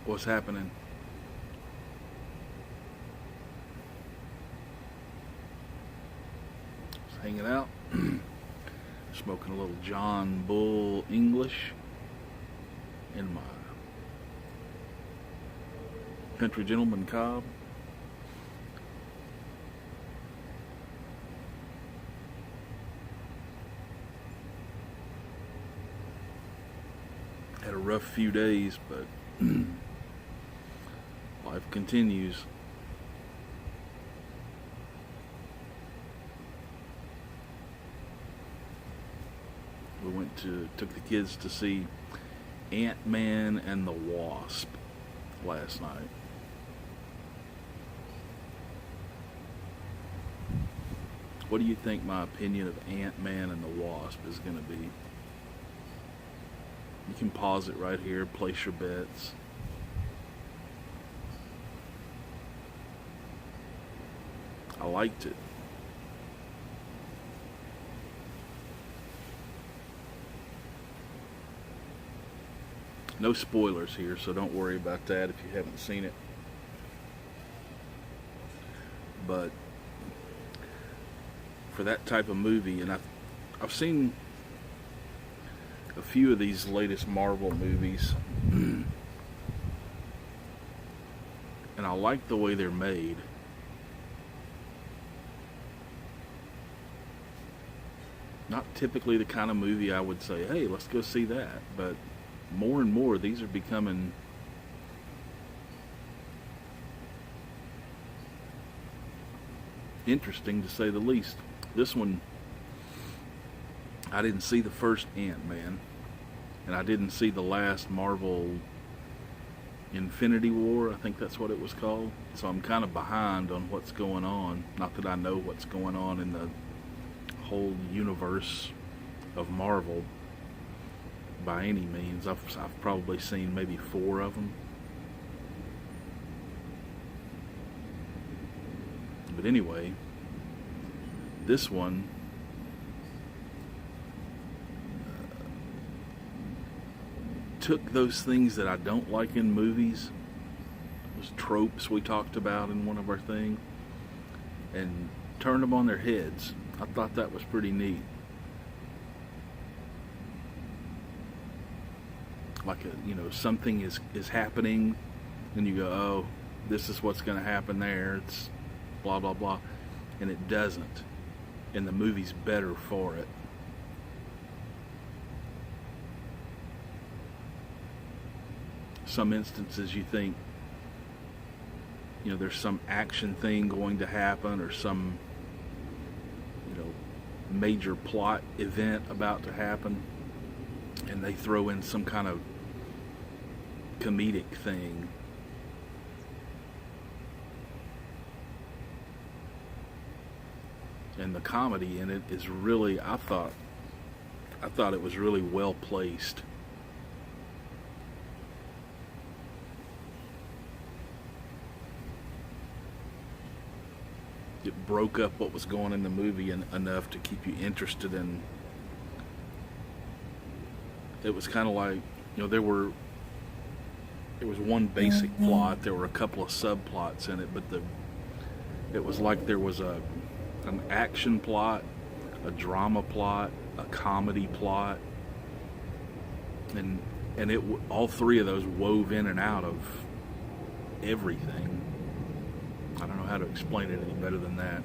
What's happening? Just hanging out, smoking a little John Bull English in my Country Gentleman Cobb. Had a rough few days, but life continues. We took the kids to see Ant-Man and the Wasp last night. What do you think my opinion of Ant-Man and the Wasp is going to be? You can pause it right here, place your bets. I liked it. No spoilers here, so don't worry about that if you haven't seen it. But for that type of movie, and I've seen a few of these latest Marvel movies, and I like the way they're made. Not typically the kind of movie I would say, hey, let's go see that, but more and more these are becoming interesting, to say the least. This one, I didn't see the first Ant-Man, and I didn't see the last Marvel Infinity War, I think that's what it was called. So I'm kind of behind on what's going on. Not that I know what's going on in the whole universe of Marvel by any means. I've probably seen maybe 4 of them. But anyway, this one took those things that I don't like in movies, those tropes we talked about in one of our things, and turned them on their heads. I thought that was pretty neat. Like something is happening, and you go, oh, this is what's going to happen there. It's blah blah blah, and it doesn't, and the movie's better for it. Some instances you think, there's some action thing going to happen, or some major plot event about to happen, and they throw in some kind of comedic thing. And the comedy in it is really, I thought it was really well placed. It broke up what was going on in the movie enough to keep you interested in. It was kind of like, there was one basic plot, there were a couple of subplots in it, but it was like there was an action plot, a drama plot, a comedy plot, and all 3 of those wove in and out of everything. I don't know how to explain it any better than that.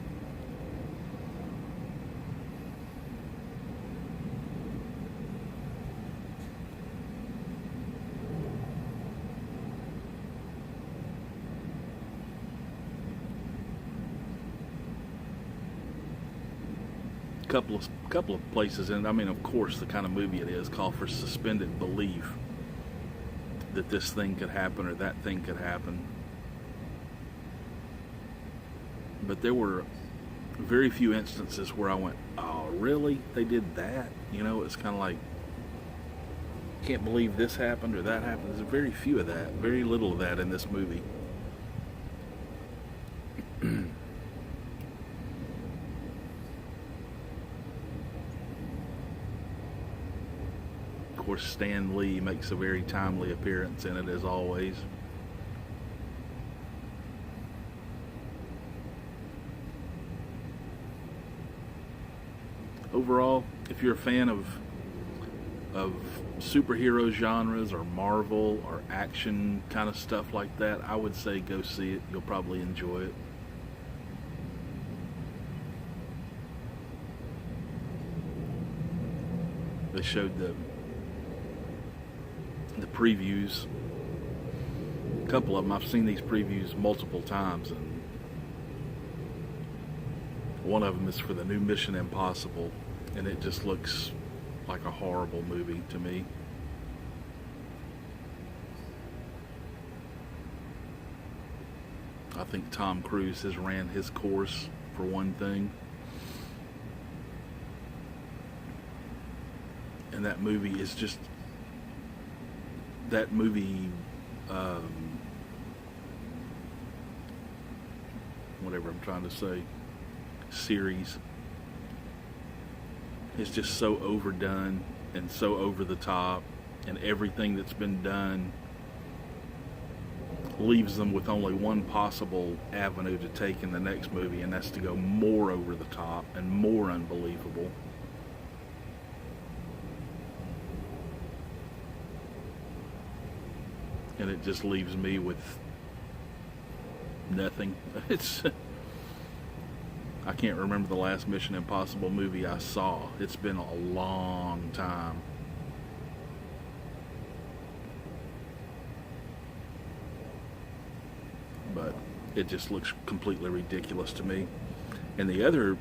Couple of places, and I mean, of course, the kind of movie it is call for suspended belief that this thing could happen or that thing could happen. But there were very few instances where I went, oh, really? They did that? It's kind of like, can't believe this happened or that happened. There's very few of that, very little of that in this movie. Of course, Stan Lee makes a very timely appearance in it, as always. overall, if you're a fan of superhero genres or Marvel or action kind of stuff like that, I would say go see it. You'll probably enjoy it. They showed the previews. A couple of them, I've seen these previews multiple times, and one of them is for the new Mission Impossible, and it just looks like a horrible movie to me. I think Tom Cruise has ran his course, for one thing. And that movie is just... That movie... whatever I'm trying to say... series is just so overdone and so over the top, and everything that's been done leaves them with only one possible avenue to take in the next movie, and that's to go more over the top and more unbelievable. And it just leaves me with nothing. I can't remember the last Mission Impossible movie I saw. It's been a long time. But it just looks completely ridiculous to me. And the other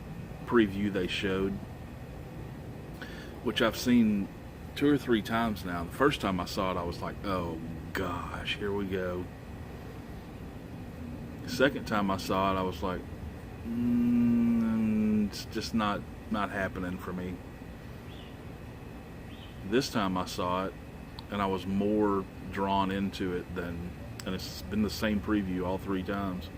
preview they showed, which I've seen 2 or 3 times now. The first time I saw it, I was like, oh gosh, here we go. The second time I saw it, I was like, it's just not happening for me. This time I saw it, and I was more drawn into it than, and it's been the same preview all 3 times.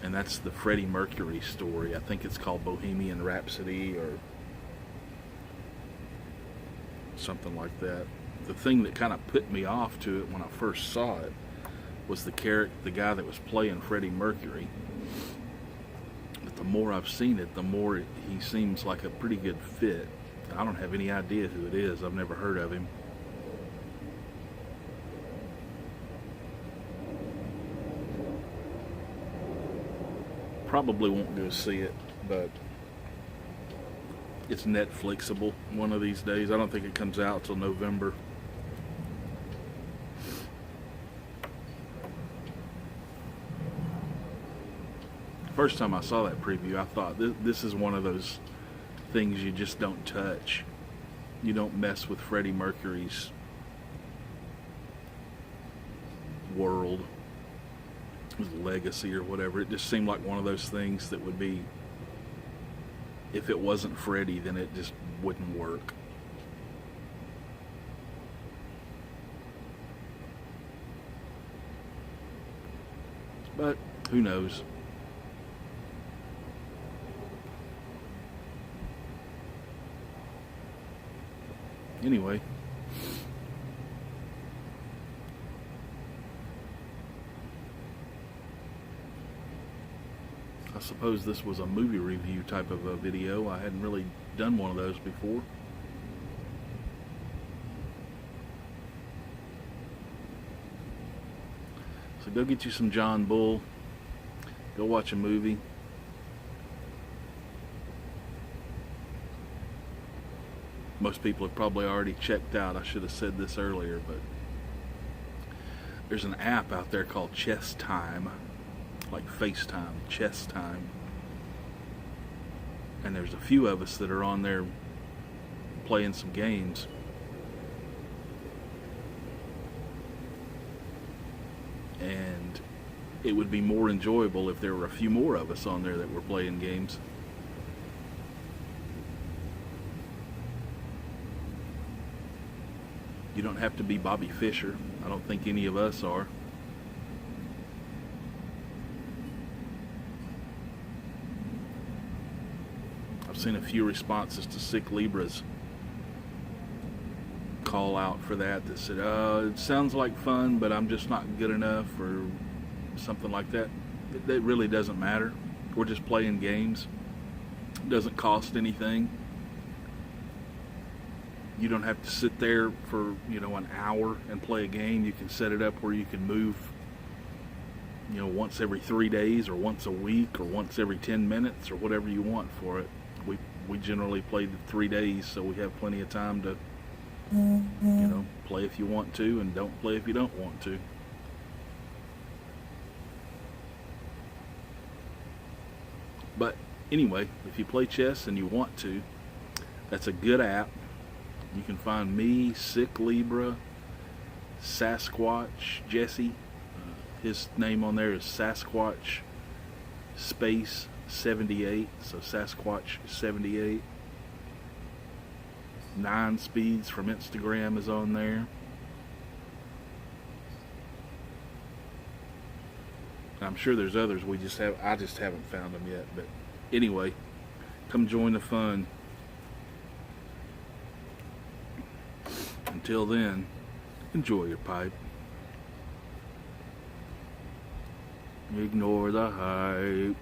And that's the Freddie Mercury story. I think it's called Bohemian Rhapsody or something like that. The thing that kind of put me off to it when I first saw it was the guy that was playing Freddie Mercury. But the more I've seen it, the more he seems like a pretty good fit. I don't have any idea who it is. I've never heard of him. Probably won't go see it, but it's Netflixable one of these days. I don't think it comes out till November. First time I saw that preview, I thought this is one of those things you just don't touch. You don't mess with Freddie Mercury's world, his legacy or whatever. It just seemed like one of those things that would be, if it wasn't Freddie, then it just wouldn't work. But who knows? Anyway, I suppose this was a movie review type of a video. I hadn't really done one of those before. So go get you some John Bull. Go watch a movie. Most people have probably already checked out. I should have said this earlier, but there's an app out there called Chess Time, like FaceTime, Chess Time. And there's a few of us that are on there playing some games. And it would be more enjoyable if there were a few more of us on there that were playing games. You don't have to be Bobby Fischer. I don't think any of us are. I've seen a few responses to Sick Libra's call out for that said, it sounds like fun, but I'm just not good enough, or something like that. It really doesn't matter. We're just playing games. It doesn't cost anything. You don't have to sit there for, an hour and play a game. You can set it up where you can move, once every 3 days or once a week or once every 10 minutes or whatever you want for it. We generally play the 3 days, so we have plenty of time to, play if you want to and don't play if you don't want to. But anyway, if you play chess and you want to, that's a good app. You can find me, Sick Libra, Sasquatch, Jesse. His name on there is Sasquatch space 78. So Sasquatch 78. 9 Speeds from Instagram is on there. I'm sure there's others I just haven't found them yet. But anyway, come join the fun. Until then, enjoy your pipe. Ignore the hype.